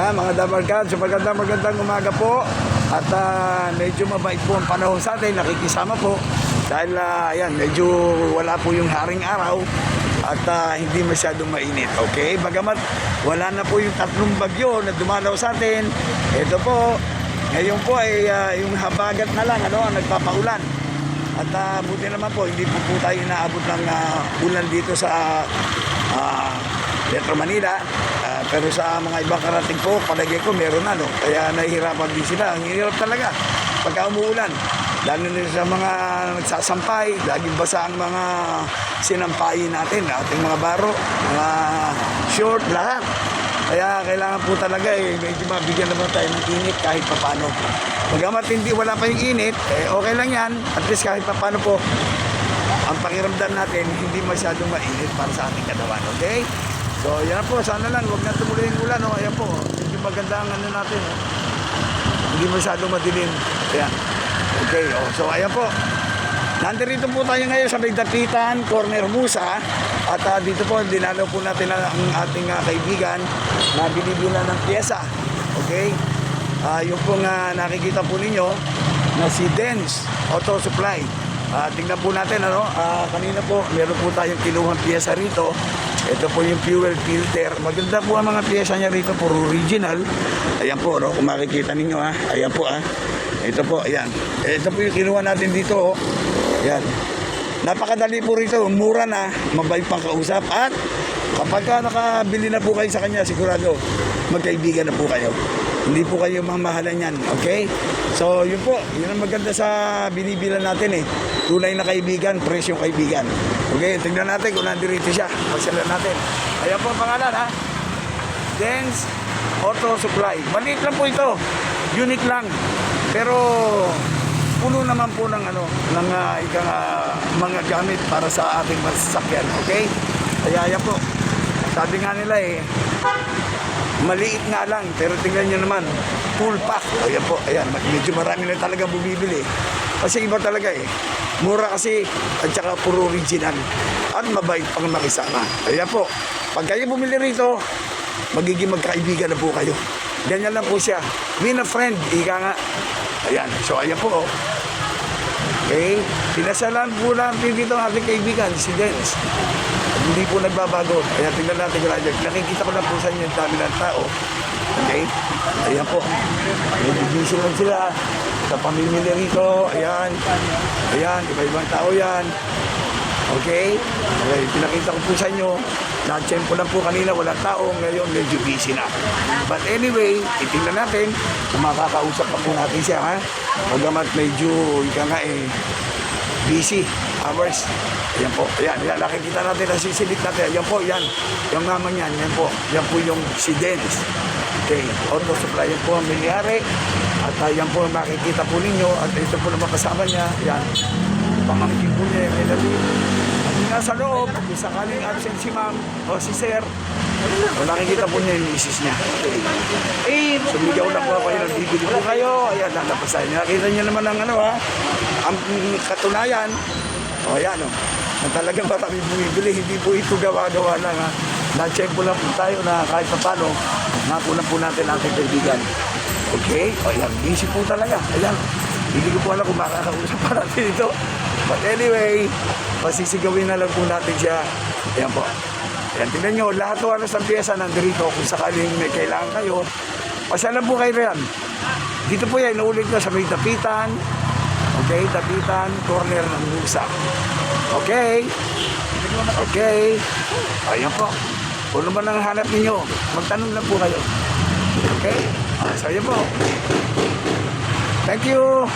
Ayan, mga dabarkad, so magandang umaga po. At medyo mabait po ang panahon sa atin, nakikisama po. Dahil ayan, medyo wala po yung haring araw at hindi masyadong mainit. Okay, bagamat wala na po yung tatlong bagyo na dumalaw sa atin. Ito po, ngayon po ay yung habagat na lang ang nagpapaulan. At buti naman po, hindi po tayo inaabot ng ulan dito sa Metro Manila. Pero sa mga ibang karating po, palagay ko meron na, no? Kaya nahihirapan din sila. Ang hirap talaga pagka umuulan. Lalo na sa mga nagsasampay, laging basa ang mga sinampayin natin, ating mga baro, mga short, lahat. Kaya kailangan po talaga medyo mabigyan naman tayo ng init kahit papano. Bagamat hindi wala pa yung init, okay lang yan. At least kahit papano po, ang pakiramdam natin hindi masyadong mainit para sa ating katawan, okay? So, yan po. Sana lang, huwag na tumuloy yung ulan. Ayan po. Hindi maganda ang natin. Hindi masyadong madilim. Ayan. Okay. So, ayan po. Nandito po tayo ngayon sa may Dapitan, Corner Musa. At dito po, dinalaw po natin ang ating kaibigan na binibilan ng pyesa. Okay? Yung pong nakikita po ninyo na si Dens Auto Supply. Tingnan po natin, kanina po, meron po tayong kinuhang pyesa rito. Ito po yung fuel filter. Maganda po ang mga pyesa niya rito, puro original. Ayan po, kung makikita ninyo, ayan po, ito po, ayan. Ito po yung kinuha natin dito, ayan. Napakadali po rito, mura na, mabait pang kausap. At kapag nakabili na po kayo sa kanya, sigurado, magkaibigan na po kayo. Hindi po kayo mamahalan yan, okay? So, yun po, yun ang maganda sa binibilan natin Tunay na kaibigan, presyong kaibigan. Okay, tingnan natin kung nandirito siya. Pasyalan natin. Ayan po ang pangalan, Dens Auto Supply. Maliit lang po ito. Unit lang. Pero, puno naman po ng mga gamit para sa ating masasakyan. Okay? Kaya ayan po. Sabi nga nila maliit nga lang, pero tingnan nyo naman, full pack. Ayan po, ayan, medyo marami na talaga bumibili. Kasi iba talaga mura kasi, at saka puro original. At mabait pang makisama. Ayan po, pag kayo bumili rito, magiging magkaibigan na po kayo. Ganyan lang po siya. Win a friend, ika nga. Ayan, so ayan po. Okay, pinasalan po natin dito ang ating kaibigan, si Dens. Hindi po nagbabago. Kaya tingnan natin kung nakikita ko lang po sa inyo yung dami ng tao. Okay? Ayan po. Medyo lang sila sa pamimili rito. Ayan. Ayan. Iba-ibang tao yan. Okay? Okay. Pinakita ko po sa inyo. Na-tempo lang po kanina. Walang tao. Ngayon medyo busy na. But anyway, itingnan natin kung makakausap pa po natin siya. Pagamat medyo busy hours. Ayan po, ayan, nakikita natin, nasisilip natin. Ayan po, yan, yung naman yan, yan po yung si Dens. Okay, Auto Supply, yan po ang nangyari. At yan po ang makikita po ninyo. At ito po naman kasama niya, yan, pamangkin po niya, yung Melody. At nasa loob, kung sakaling absent si ma'am o si sir, o nakikita po niya yung misis niya. Sumigaw na po kayo, bibili po kayo. Ayan, nalapasan niya. Nakita niyo naman ang ang katunayan. O yan na talagang marami bumibili. Hindi po ito gawa-gawa lang na-check po lang po tayo na kahit paano napunan po natin ating kaibigan. Okay? O yan, busy po talaga. Ayan, hindi ko po alam kung makakausap pa natin ito. But anyway, pasisigawin na lang po natin siya. Ayan po. Ayan, tingnan nyo, lahat o ng pyesa nandito. Kung sakaling may kailangan kayo, pasyalan po kayo riyan. Dito po yan, inuulit ko sa may Dapitan. Okay, Dapitan, Corner ng Musa. Okay. Okay. Ayan po. Kung naman ang hanap ninyo, magtanong lang po kayo. Okay? So, ayan po. Thank you.